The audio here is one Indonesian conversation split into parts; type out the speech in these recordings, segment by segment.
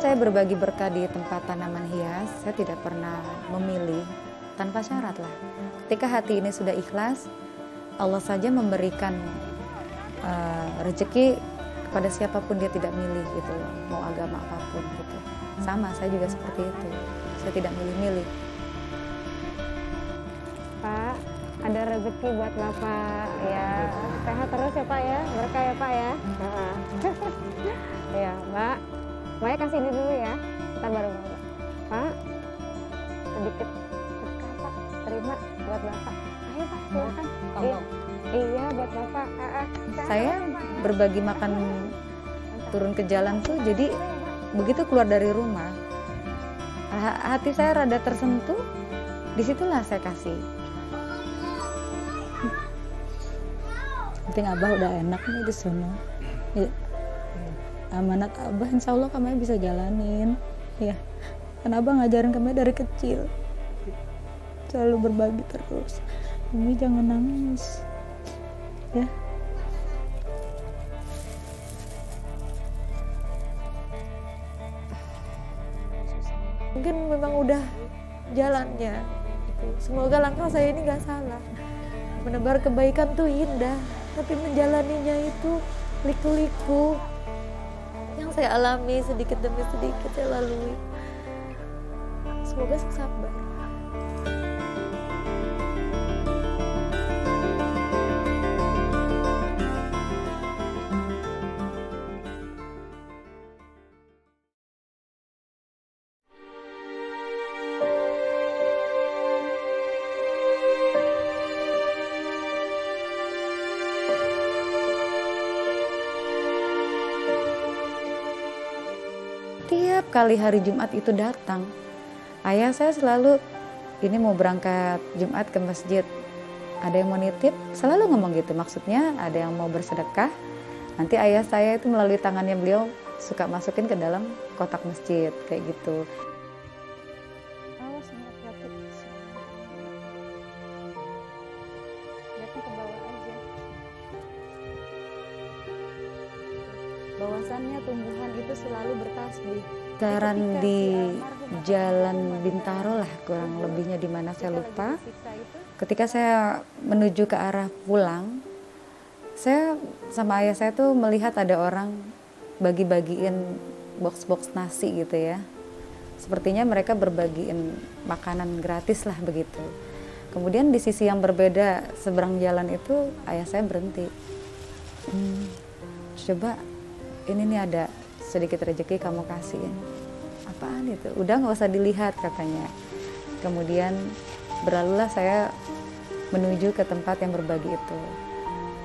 saya berbagi berkah di tempat tanaman hias, saya tidak pernah memilih tanpa syarat lah. Ketika hati ini sudah ikhlas, Allah saja memberikan rezeki kepada siapapun, dia tidak milih gitu loh, mau agama apapun gitu. Sama, saya juga seperti itu. Saya tidak milih-milih. Pak, ada rezeki buat Bapak ya. Sehat terus ya Pak ya, berkah ya Pak ya. Ya Mbak, Maya kasih ini dulu ya, kita baru mau. Pak, sedikit berkah Pak, terima buat Bapak. Ayo Pak, silakan. Iya buat Bapak. Saya berbagi makan turun ke jalan tuh, jadi begitu keluar dari rumah, hati saya rada tersentuh, disitulah saya kasih. Penting Abah udah enak nih di sana. Ya. Amanat Abah insya Allah kami bisa jalanin. Ya. Kan Abah ngajarin kami dari kecil. Selalu berbagi terus. Kami jangan nangis. Ya. Mungkin memang udah jalannya. Semoga langkah saya ini gak salah. Menebar kebaikan tuh indah, tapi menjalaninya itu liku-liku. Yang saya alami sedikit demi sedikit saya lalui. Semoga saya sabar. Tiap kali hari Jumat itu datang, ayah saya selalu, ini mau berangkat Jumat ke masjid, ada yang mau nitip, selalu ngomong gitu, maksudnya ada yang mau bersedekah, nanti ayah saya itu melalui tangannya beliau suka masukin ke dalam kotak masjid, kayak gitu. Awas hati-hati. Lihatnya ke bawah aja. Bahwasannya tumbuhan itu selalu bertasbih. Sekitaran di Jalan Bintaro lah kurang lebihnya, di mana saya lupa. Ketika saya menuju ke arah pulang, saya sama ayah saya tuh melihat ada orang bagi-bagiin box-box nasi gitu ya. Sepertinya mereka berbagiin makanan gratis lah begitu. Kemudian di sisi yang berbeda seberang jalan itu ayah saya berhenti. Coba ini nih ada sedikit rezeki kamu kasihin. Apaan itu? Udah nggak usah dilihat katanya. Kemudian berlalulah saya menuju ke tempat yang berbagi itu.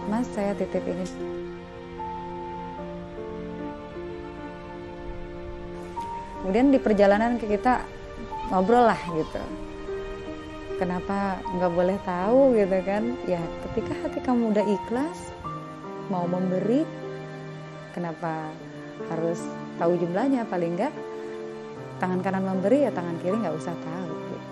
Mas, saya titip ini. Kemudian di perjalanan kita ngobrol lah gitu. Kenapa nggak boleh tahu gitu kan? Ya ketika hati kamu udah ikhlas, mau memberi, kenapa harus tahu jumlahnya? Paling enggak tangan kanan memberi, ya tangan kiri nggak usah tahu gitu.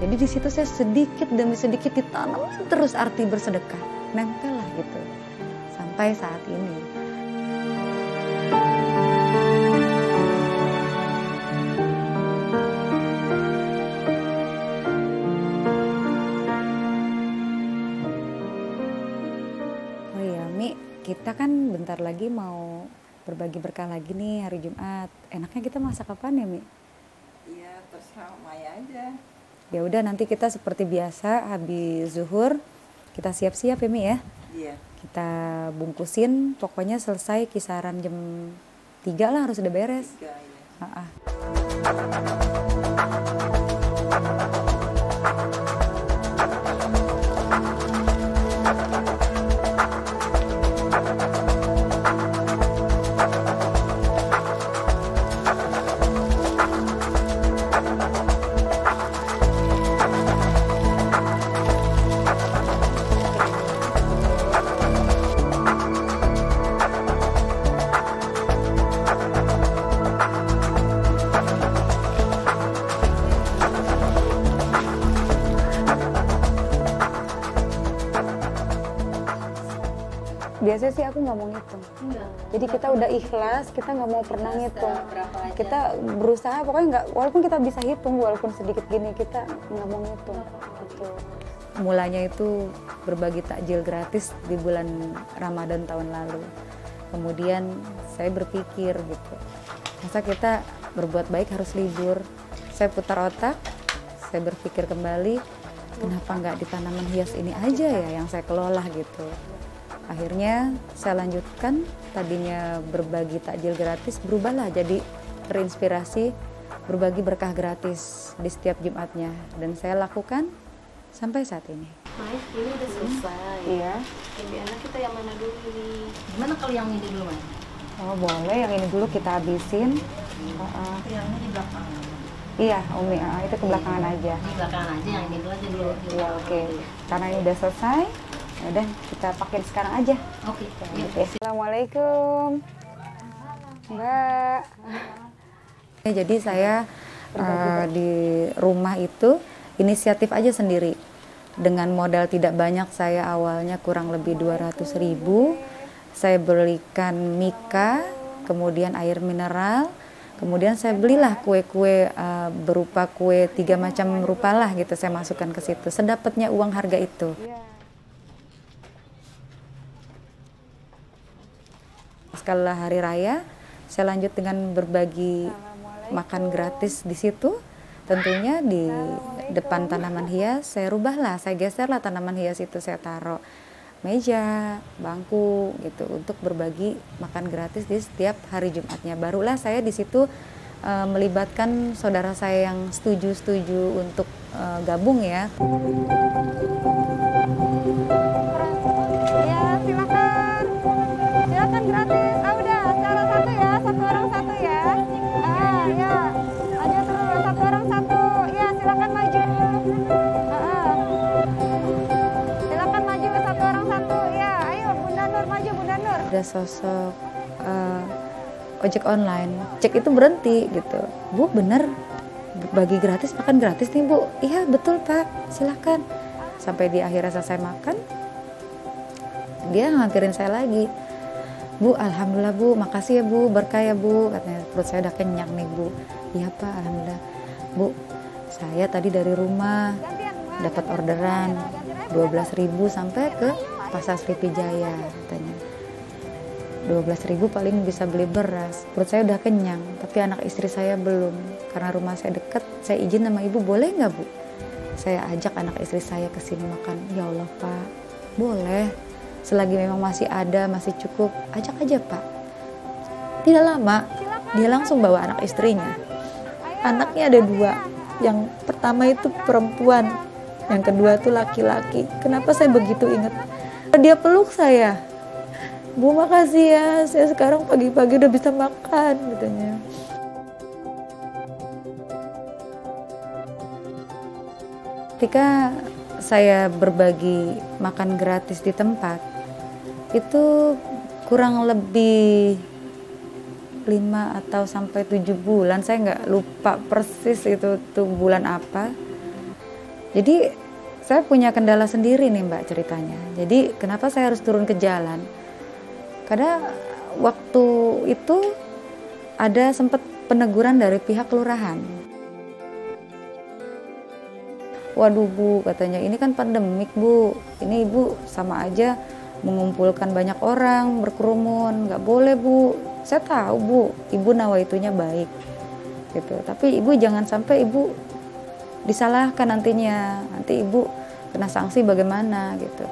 Jadi di situ saya sedikit demi sedikit ditanam terus arti bersedekah, nempel lah gitu sampai saat ini. Kita kan bentar lagi mau berbagi berkah lagi nih hari Jumat. Enaknya kita masak apaan ya, Mi? Iya, terserah Maya aja. Ya udah, nanti kita seperti biasa habis zuhur kita siap-siap ya, Mi ya. Iya. Kita bungkusin, pokoknya selesai kisaran jam 3 lah harus udah beres. 3, ya. biasanya sih aku nggak mau ngitung. Jadi kita udah ikhlas, kita nggak mau pernah ngitung. Kita berusaha pokoknya nggak, walaupun kita bisa hitung walaupun sedikit gini, kita nggak mau ngitung. Gitu. Mulanya itu berbagi takjil gratis di bulan Ramadan tahun lalu. Kemudian saya berpikir gitu, masa kita berbuat baik harus libur. Saya putar otak, saya berpikir kembali, kenapa nggak di tanaman hias ini aja ya yang saya kelola gitu. Akhirnya saya lanjutkan, tadinya berbagi takjil gratis berubahlah jadi terinspirasi berbagi berkah gratis di setiap Jumatnya, dan saya lakukan sampai saat ini. Baik, ini udah selesai. Iya. Lebih enak kita yang mana dulu nih? Gimana kalau yang ini dulu, Man? Oh boleh, yang ini dulu kita habisin. Yang ini di belakang. Iya, Umi, itu ke belakangan aja. Di belakangan aja, yang ini dulu aja dulu. Iya, oke. Karena ini udah selesai, ya udah kita pakai sekarang aja. Oke. Gitu ya. Assalamualaikum, Mbak. Jadi saya di rumah itu inisiatif aja sendiri. Dengan modal tidak banyak, saya awalnya kurang lebih 200.000. Saya belikan mika, kemudian air mineral, kemudian saya belilah kue-kue berupa kue 3 macam rupa lah gitu, saya masukkan ke situ. Sedapatnya uang harga itu. Setelah hari raya, saya lanjut dengan berbagi makan gratis di situ. Tentunya di depan tanaman hias, saya rubahlah, saya geserlah tanaman hias itu, saya taruh meja, bangku gitu untuk berbagi makan gratis di setiap hari Jumatnya. Barulah saya di situ melibatkan saudara saya yang setuju untuk gabung ya. Ya silakan, silakan gratis. Ah udah, cara satu ya, satu orang satu ya. Ah ya, aja terus satu orang satu. Ya silakan maju. Silakan maju satu orang satu. Ya, ayo Bunda Nur maju, Bunda Nur. Ada sosok ojek online, cek itu berhenti gitu. Bu bener bagi gratis, makan gratis nih Bu. Iya betul Pak, silakan. Sampai di akhirnya selesai makan, dia nganterin saya lagi. Bu, alhamdulillah Bu, makasih ya Bu, berkah ya Bu. Katanya perut saya udah kenyang nih Bu. Iya Pak, alhamdulillah. Bu, saya tadi dari rumah dapat orderan 12.000 sampai ke Pasar Sripijaya katanya. 12.000 paling bisa beli beras. Perut saya udah kenyang, tapi anak istri saya belum. Karena rumah saya dekat, saya izin sama ibu, boleh nggak Bu? Saya ajak anak istri saya ke sini makan. Ya Allah Pak, boleh. Selagi memang masih ada, masih cukup, ajak aja Pak. Tidak lama, dia langsung bawa anak istrinya. Anaknya ada 2. Yang pertama itu perempuan, yang kedua itu laki-laki. Kenapa saya begitu ingat? Dia peluk saya. Bu makasih ya, saya sekarang pagi-pagi udah bisa makan katanya. Ketika saya berbagi makan gratis di tempat, itu kurang lebih 5 atau sampai 7 bulan, saya nggak lupa persis itu tuh bulan apa. Jadi saya punya kendala sendiri nih Mbak ceritanya. Jadi kenapa saya harus turun ke jalan? Karena waktu itu ada sempat peneguran dari pihak kelurahan. Waduh Bu, katanya ini kan pandemik Bu, ini Ibu sama aja mengumpulkan banyak orang, berkerumun, nggak boleh Bu. Saya tahu Bu, Ibu nawaitunya baik, gitu. Tapi Ibu jangan sampai Ibu disalahkan nantinya, nanti Ibu kena sanksi bagaimana gitu.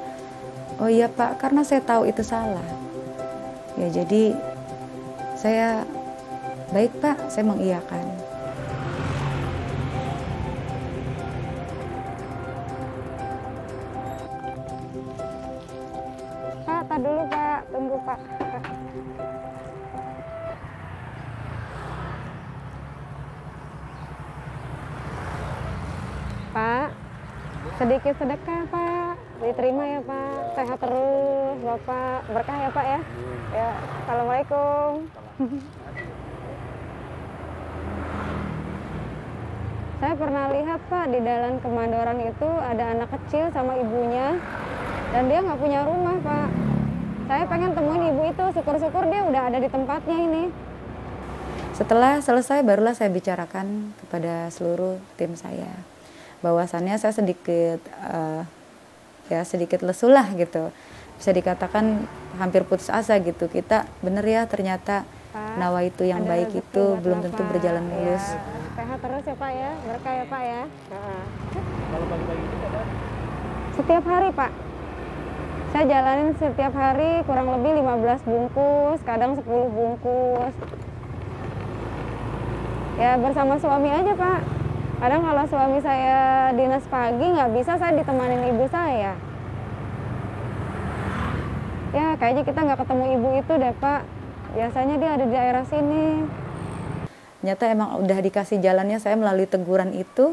Oh iya Pak, karena saya tahu itu salah. Ya jadi saya baik Pak, saya mengiyakan. Pak, tak dulu Pak, tunggu Pak. Pak, sedikit sedekah Pak, diterima ya Pak, sehat terus Bapak, berkah ya Pak ya. Ya, Assalamualaikum. Saya pernah lihat Pak, di Jalan Kemandoran itu ada anak kecil sama ibunya, dan dia nggak punya rumah Pak. Saya pengen temuin ibu itu, syukur-syukur dia udah ada di tempatnya ini. Setelah selesai barulah saya bicarakan kepada seluruh tim saya. Bahwasannya saya sedikit sedikit lesu lah gitu. Bisa dikatakan hampir putus asa gitu. Kita bener ya ternyata Pak, nawa itu yang ada baik rezeki itu buat belum Bapak. tentu berjalan mulus. Ya, sehat terus ya Pak ya, berkah ya Pak ya. Kalau pagi-pagi itu ada Setiap hari Pak. Saya jalanin setiap hari kurang lebih 15 bungkus, kadang 10 bungkus. Ya bersama suami aja Pak. Kadang kalau suami saya dinas pagi nggak bisa, saya ditemanin ibu saya. Ya kayaknya kita nggak ketemu ibu itu deh Pak. Biasanya dia ada di daerah sini. Ternyata emang udah dikasih jalannya, saya melalui teguran itu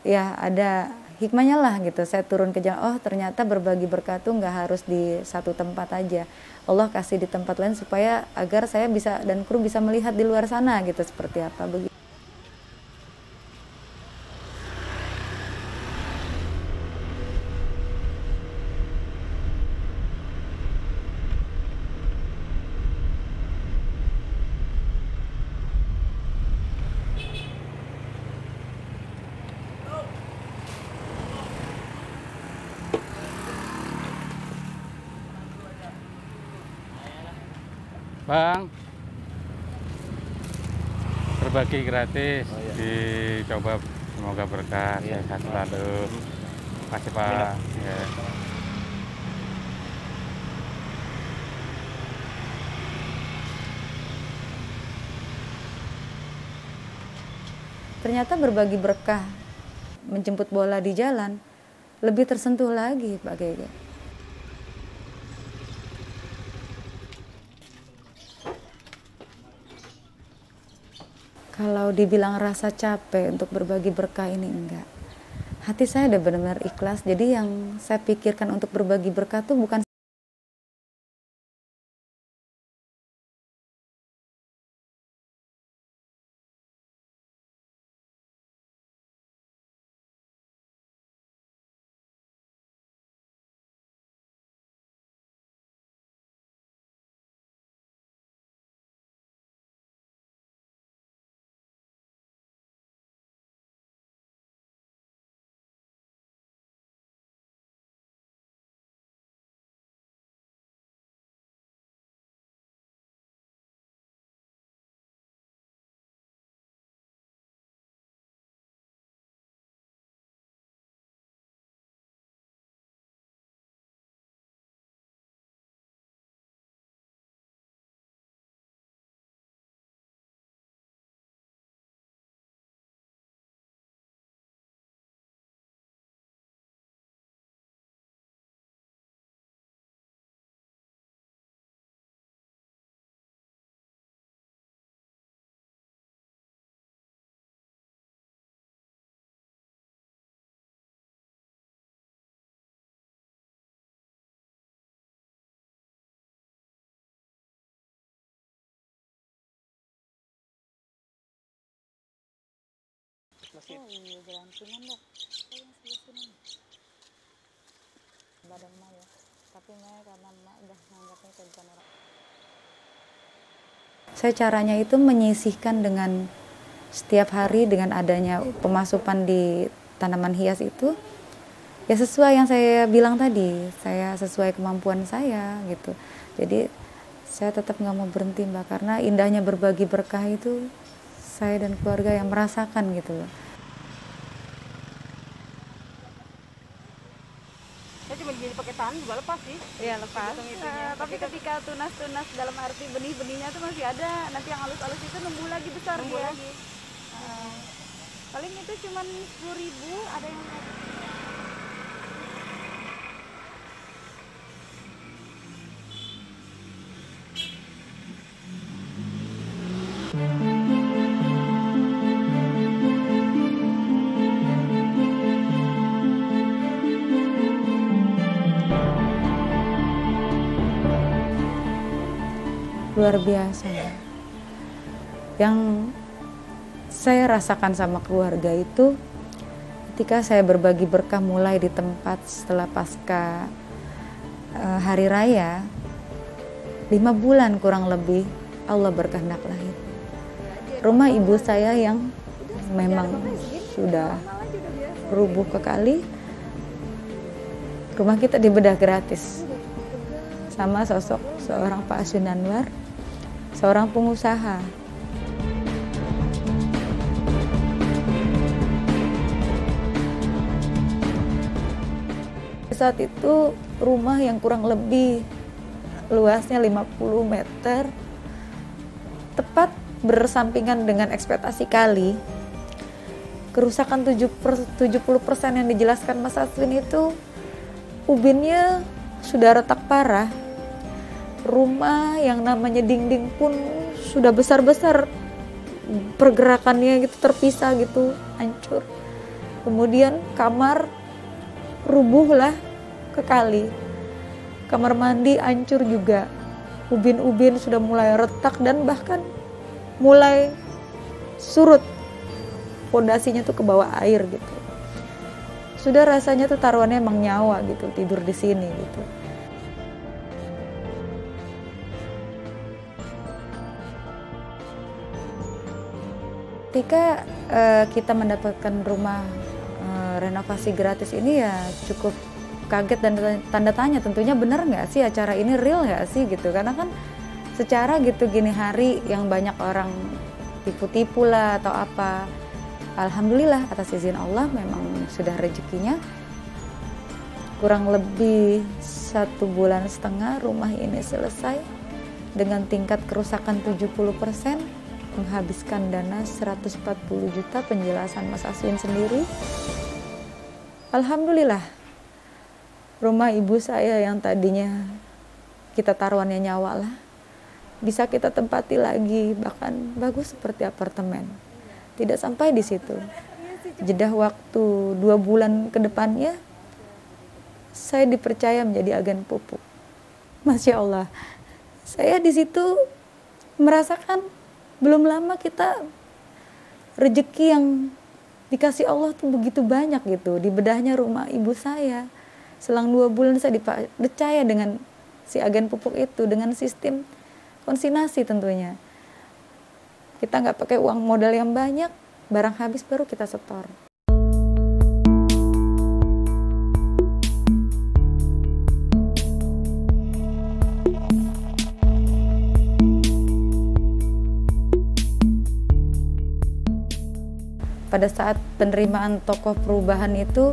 ya ada hikmahnya lah gitu. Saya turun ke jalan, oh ternyata berbagi berkat tuh nggak harus di satu tempat aja. Allah kasih di tempat lain supaya agar saya bisa dan kru bisa melihat di luar sana gitu seperti apa begitu. Bang, berbagi gratis, dicoba semoga berkah, sehat selalu. Makasih Pak. Ya. Ternyata berbagi berkah, menjemput bola di jalan, lebih tersentuh lagi Pak Gege. Kalau dibilang rasa capek untuk berbagi berkah ini enggak. Hati saya udah benar-benar ikhlas, jadi yang saya pikirkan untuk berbagi berkah itu bukan saya caranya itu menyisihkan dengan setiap hari dengan adanya pemasukan di tanaman hias itu ya sesuai yang saya bilang tadi, saya sesuai kemampuan saya gitu. Jadi saya tetap nggak mau berhenti Mbak, karena indahnya berbagi berkah itu saya dan keluarga yang merasakan gitu loh. Saya cuma jadi pakai tangan juga lepas sih. Iya lepas. Tapi ketika tunas-tunas dalam arti benih-benihnya tuh masih ada, nanti yang halus-halus itu numbuh lagi besar dia. Lagi. Paling itu cuma 10.000, ada yang luar biasa. Yang saya rasakan sama keluarga itu ketika saya berbagi berkah mulai di tempat setelah pasca hari raya, 5 bulan kurang lebih Allah berkehendak lahir. Rumah ibu saya yang memang sudah rubuh kekali, rumah kita dibedah gratis sama sosok seorang Pak Asyun Anwar, seorang pengusaha. Saat itu rumah yang kurang lebih luasnya 50 meter, tepat bersampingan dengan ekspektasi kali. Kerusakan 70% yang dijelaskan Mas Aswin itu, ubinnya sudah retak parah. Rumah yang namanya dinding pun sudah besar-besar, pergerakannya gitu terpisah gitu, hancur. Kemudian kamar rubuhlah kekali. Kamar mandi hancur juga. Ubin-ubin sudah mulai retak dan bahkan mulai surut. Pondasinya tuh ke bawah air gitu. Sudah rasanya tuh taruhannya emang nyawa gitu, tidur di sini gitu. Ketika kita mendapatkan rumah renovasi gratis ini ya cukup kaget dan tanda tanya, tentunya benar nggak sih acara ini, real nggak sih gitu, karena kan secara gitu gini hari yang banyak orang tipu-tipu lah atau apa. Alhamdulillah atas izin Allah memang sudah rezekinya. Kurang lebih 1,5 bulan rumah ini selesai dengan tingkat kerusakan 70%, menghabiskan dana 140 juta, penjelasan Mas Aswin sendiri. Alhamdulillah rumah ibu saya yang tadinya kita taruhannya nyawa lah, bisa kita tempati lagi, bahkan bagus seperti apartemen. Tidak sampai di situ, jeda waktu 2 bulan ke depannya saya dipercaya menjadi agen pupuk. Masya Allah, saya di situ merasakan belum lama kita rezeki yang dikasih Allah tuh begitu banyak gitu. Di bedahnya rumah ibu saya, selang 2 bulan saya dipercaya dengan si agen pupuk itu, dengan sistem konsignasi tentunya. Kita nggak pakai uang modal yang banyak, barang habis baru kita setor. Pada saat penerimaan tokoh perubahan itu,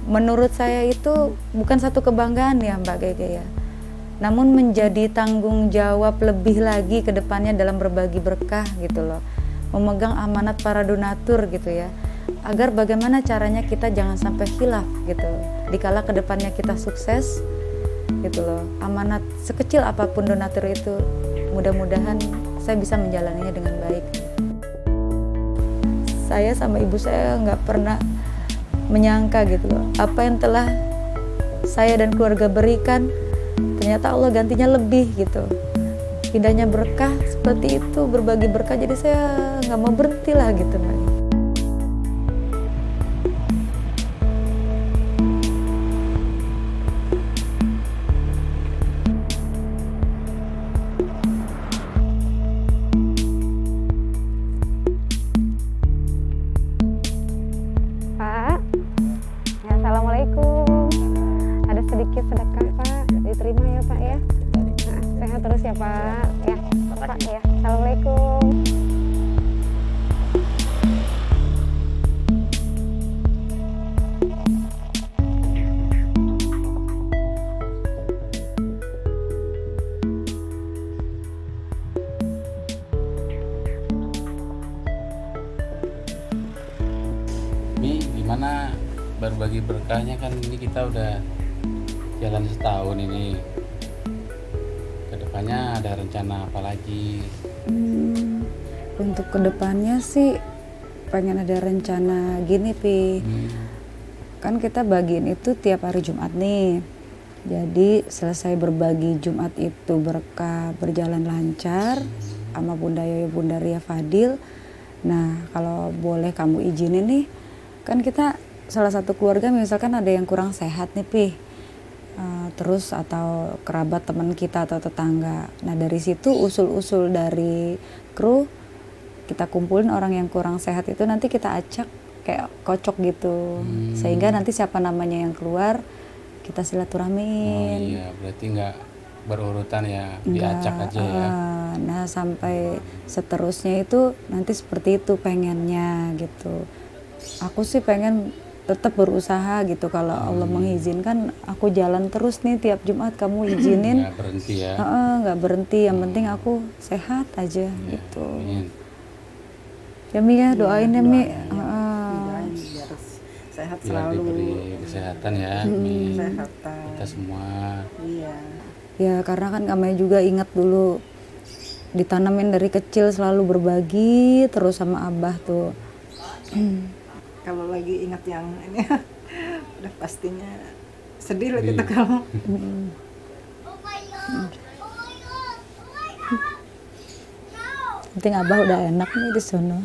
menurut saya itu bukan satu kebanggaan ya Mbak Gege ya, namun menjadi tanggung jawab lebih lagi ke depannya dalam berbagi berkah gitu loh, memegang amanat para donatur gitu ya, agar bagaimana caranya kita jangan sampai khilaf gitu, dikala ke depannya kita sukses gitu loh. Amanat sekecil apapun donatur itu, mudah-mudahan saya bisa menjalaninya dengan baik. Saya sama ibu saya nggak pernah menyangka gitu loh, apa yang telah saya dan keluarga berikan, ternyata Allah gantinya lebih gitu. Indahnya berkah seperti itu, berbagi berkah, jadi saya nggak mau berhenti lah gitu Mbak. Pak, ya, assalamualaikum. Ada sedikit sedekah Pak, diterima ya Pak ya. Nah, sehat terus ya Pak. Ya, Pak ya. Assalamualaikum. Mi, gimana berbagi berkahnya, kan ini kita udah jalan setahun ini. Kedepannya ada rencana apa lagi? Untuk kedepannya sih pengen ada rencana gini Pi. Kan kita bagiin itu tiap hari Jumat nih. Jadi selesai berbagi Jumat itu berkah, berjalan lancar sama Bunda Yoyo, Bunda Ria Fadil. Nah kalau boleh kamu izinin nih, kan kita salah satu keluarga misalkan ada yang kurang sehat nih Pi, terus atau kerabat teman kita atau tetangga. Nah dari situ usul-usul dari kru kita kumpulin orang yang kurang sehat itu, nanti kita acak kayak kocok gitu, sehingga nanti siapa namanya yang keluar kita silaturahmiin. Oh iya, berarti nggak berurutan ya, diacak aja ya. Nah sampai seterusnya itu nanti seperti itu pengennya gitu. Aku sih pengen tetap berusaha gitu, kalau Allah mengizinkan aku jalan terus nih tiap Jumat kamu izinin. Nggak berhenti ya. Nggak berhenti, yang penting aku sehat aja gitu. Amin. Ya Mi ya, doain ya Mi. Doain biar sehat Biar selalu. diberi kesehatan ya, Mi. Kesehatan. Kita semua. Iya. Ya karena kan kami juga ingat dulu ditanamin dari kecil selalu berbagi terus sama Abah tuh. Kalau lagi ingat yang ini udah pastinya sedih lah kita kalau. Penting Abah udah enak nih di sono.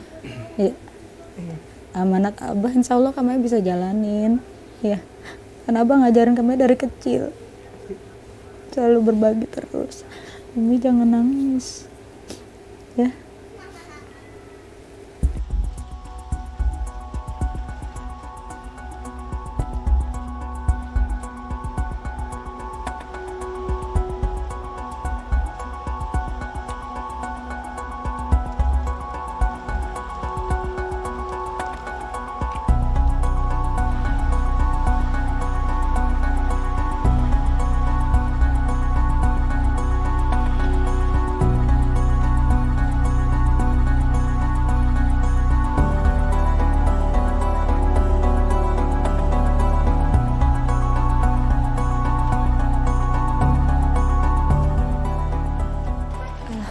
Ya. Amanat Abah insya Allah kami bisa jalanin. Ya. Kan Abah ngajarin kami dari kecil. Selalu berbagi terus. Umi jangan nangis. Ya.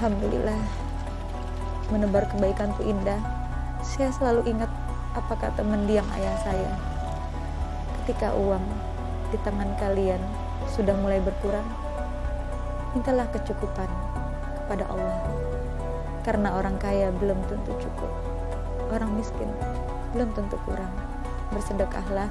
Alhamdulillah, menebar kebaikanku indah. Saya selalu ingat apa kata mendiang ayah saya. Ketika uang di tangan kalian sudah mulai berkurang, mintalah kecukupan kepada Allah. Karena orang kaya belum tentu cukup, orang miskin belum tentu kurang. Bersedekahlah